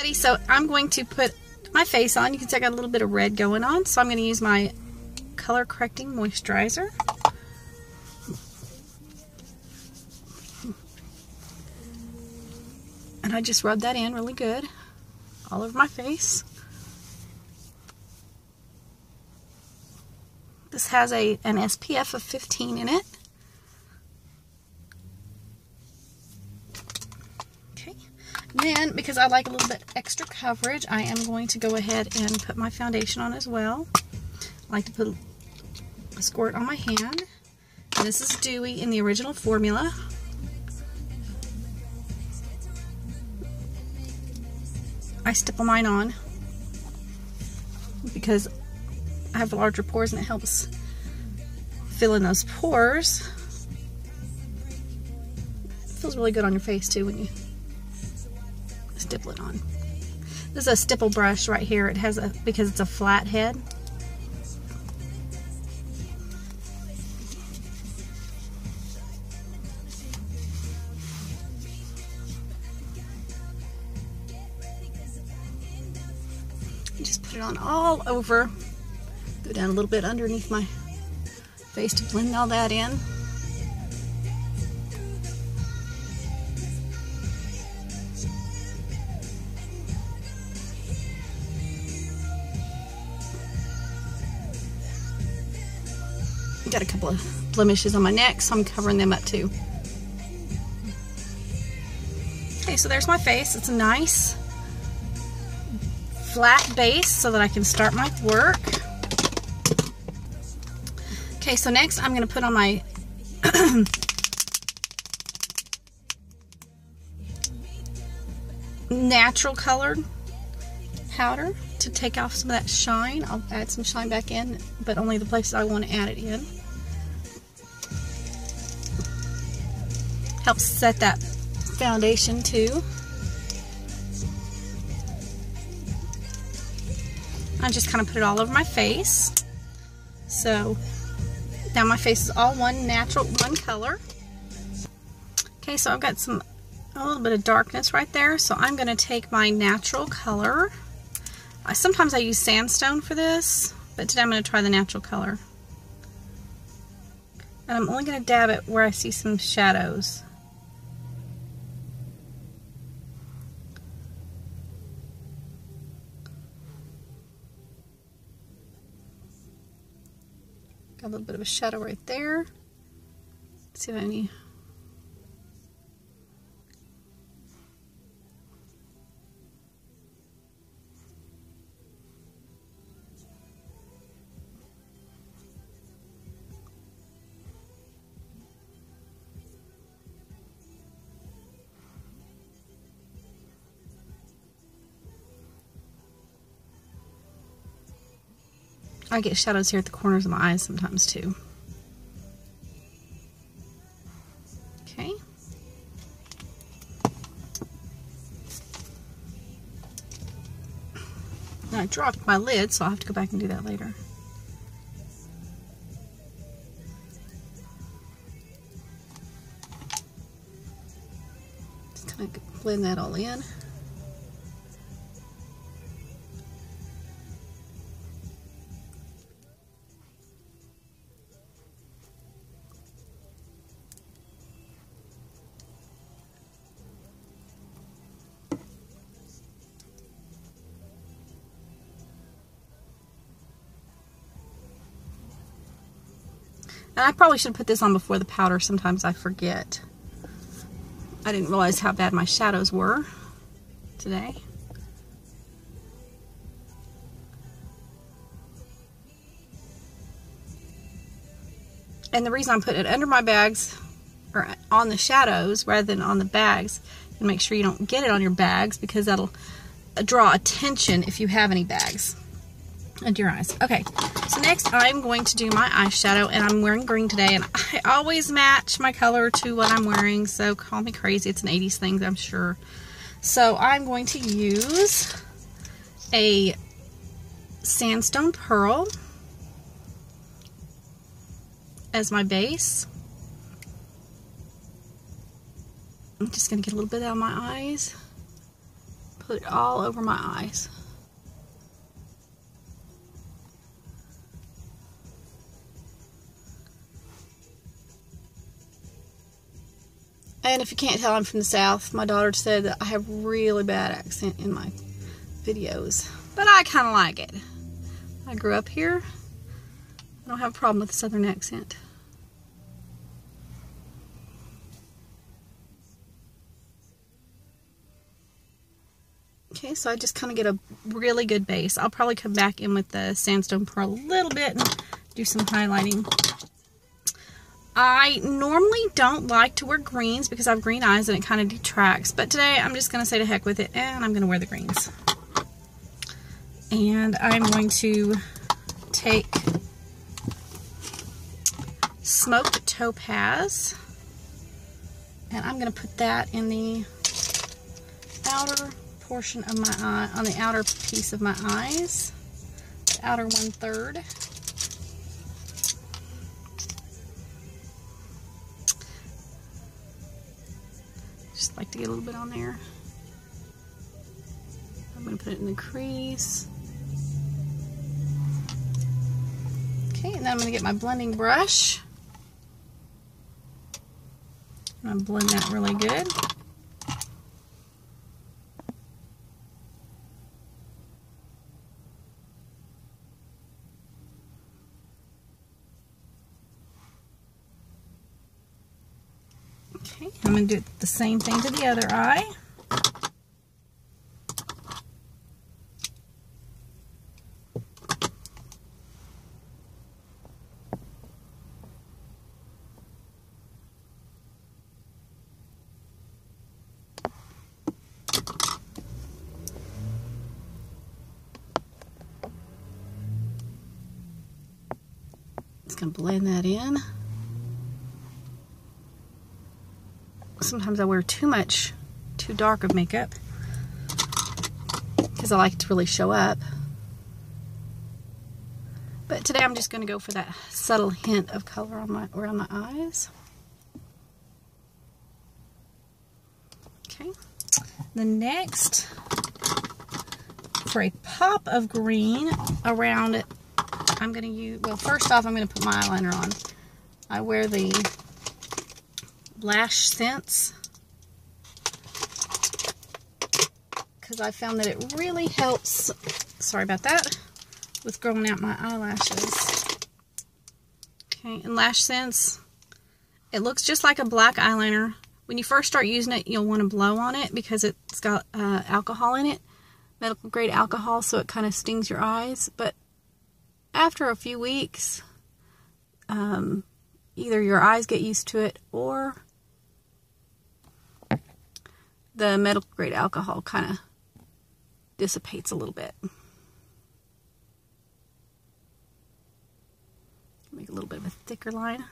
Alrighty, so I'm going to put my face on. You can see I got a little bit of red going on, so I'm going to use my color correcting moisturizer. And I just rub that in really good all over my face. This has an SPF of 15 in it. Okay. Then, because I like a little bit extra coverage, I am going to go ahead and put my foundation on as well. I like to put a squirt on my hand. And this is Dewy in the original formula. I stipple mine on because I have larger pores and it helps fill in those pores. It feels really good on your face too when you stipple it on. This is a stipple brush right here. It has because it's a flat head. Just put it on all over. Go down a little bit underneath my face to blend all that in. Got a couple of blemishes on my neck, so I'm covering them up too. Okay, so there's my face. It's a nice flat base so that I can start my work. Okay, so next I'm going to put on my natural colored powder to take off some of that shine. I'll add some shine back in, but only the places I want to add it in. Helps set that foundation too. I just kind of put it all over my face. So now my face is all one color. Okay, so I've got a little bit of darkness right there. So I'm going to take my natural color. Sometimes I use sandstone for this, but today I'm going to try the natural color. And I'm only going to dab it where I see some shadows. Got a little bit of a shadow right there. Let's see if I have any. I get shadows here at the corners of my eyes sometimes too. Okay. Now I dropped my lid, so I'll have to go back and do that later. Just kind of blend that all in. And I probably should put this on before the powder. Sometimes I forget. I didn't realize how bad my shadows were today. And the reason I'm putting it under my bags, or on the shadows rather than on the bags, and make sure you don't get it on your bags, because that'll draw attention if you have any bags under your eyes. Okay, so next I'm going to do my eyeshadow, and I'm wearing green today, and I always match my color to what I'm wearing, so call me crazy. It's an 80s thing, I'm sure. So I'm going to use a Sandstone Pearl as my base. I'm just going to get a little bit out of my eyes. put it all over my eyes. And if you can't tell, I'm from the South. My daughter said that I have really bad accent in my videos. But I kind of like it. I grew up here. I don't have a problem with the Southern accent. Okay, so I just kind of get a really good base. I'll probably come back in with the sandstone for a little bit and do some highlighting. I normally don't like to wear greens because I have green eyes and it kind of detracts. But today I'm just going to say to heck with it and I'm going to wear the greens. And I'm going to take Smoked Topaz and I'm going to put that in the outer portion of my eye, on the outer piece of my eyes, the outer 1/3. Just like to get a little bit on there. I'm going to put it in the crease. Okay, and then I'm going to get my blending brush. I'm going to blend that really good. Okay, I'm going to do the same thing to the other eye. Just going to blend that in. Sometimes I wear too dark of makeup because I like it to really show up. But today I'm just going to go for that subtle hint of color on around my eyes. Okay. The next, for a pop of green around it, I'm going to use, well, first off, I'm going to put my eyeliner on. I wear the Lash Sense because I found that it really helps, sorry about that, with growing out my eyelashes. Okay, and Lash Sense, it looks just like a black eyeliner. When you first start using it, you'll want to blow on it because it's got alcohol in it, medical grade alcohol, so it kind of stings your eyes. But after a few weeks, either your eyes get used to it or the medical grade alcohol kind of dissipates a little bit. Make a little bit of a thicker line.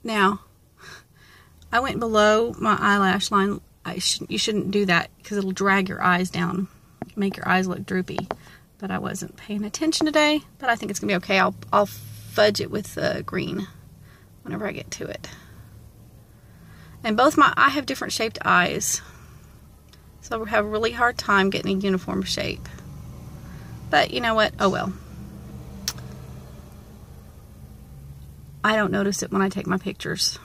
Now, I went below my eyelash line. You shouldn't do that because it'll drag your eyes down, make your eyes look droopy. But I wasn't paying attention today, but I think it's gonna be okay. I'll fudge it with green whenever I get to it. And I have different shaped eyes, so I have a really hard time getting a uniform shape. But you know what? Oh well. I don't notice it when I take my pictures.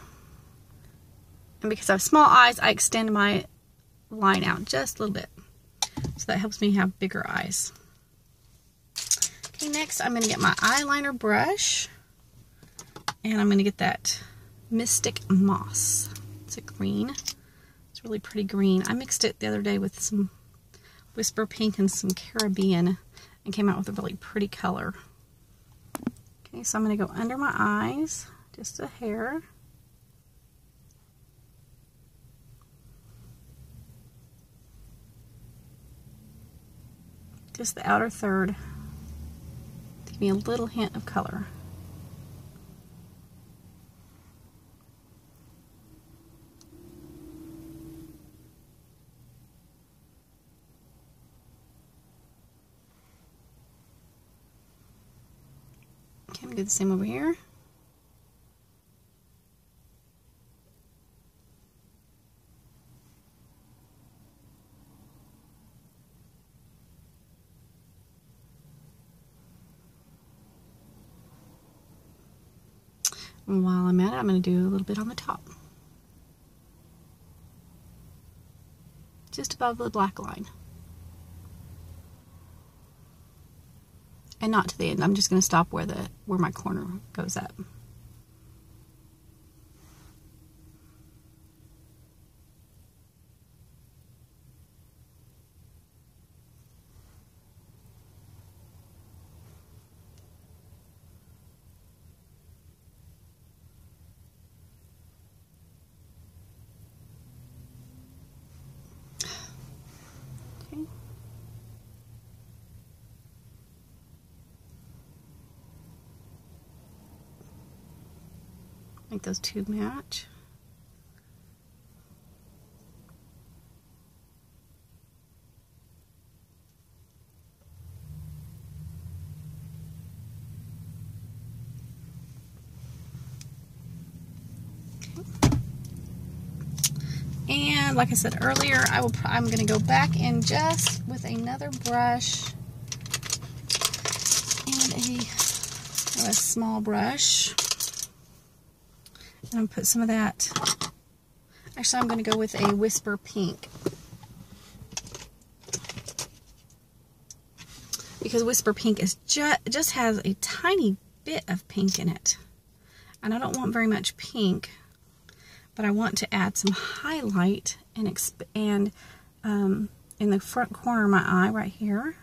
And because I have small eyes, I extend my line out just a little bit. So that helps me have bigger eyes. Okay, next I'm going to get my eyeliner brush. And I'm going to get that Mystic Moss. It's a green. It's really pretty green. I mixed it the other day with some Whisper Pink and some Caribbean and came out with a really pretty color. Okay, so I'm going to go under my eyes, just a hair. Just the outer third to give me a little hint of color. Okay, I'm going to do the same over here. And while I'm at it, I'm going to do a little bit on the top. Just above the black line. And not to the end. I'm just going to stop where my corner goes up. Make those two match. And like I said earlier, I'm going to go back in just with another brush and a small brush. And I'm going to put some of that. Actually, I'm going to go with a Whisper Pink. Because Whisper Pink is just has a tiny bit of pink in it. And I don't want very much pink, but I want to add some highlight and expand in the front corner of my eye right here.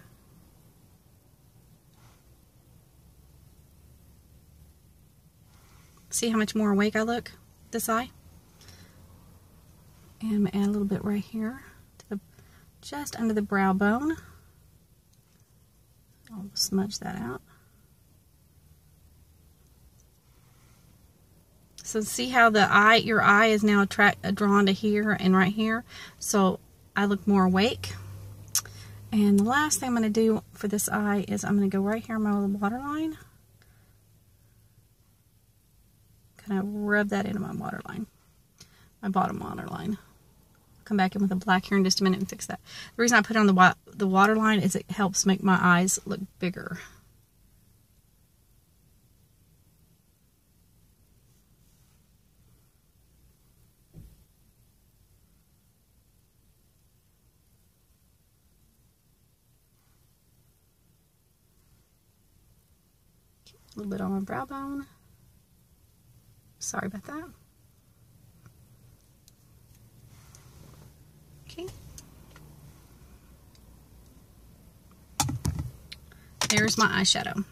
See how much more awake I look this eye? And I'm going to add a little bit right here, just under the brow bone. I'll smudge that out. So see how your eye is now drawn to here and right here. So I look more awake. And the last thing I'm going to do for this eye is I'm going to go right here on my little waterline. Kind of rub that into my waterline, my bottom waterline. Come back in with a black here in just a minute and fix that. The reason I put it on the waterline is it helps make my eyes look bigger. A little bit on my brow bone. Sorry about that. Okay. There's my eyeshadow.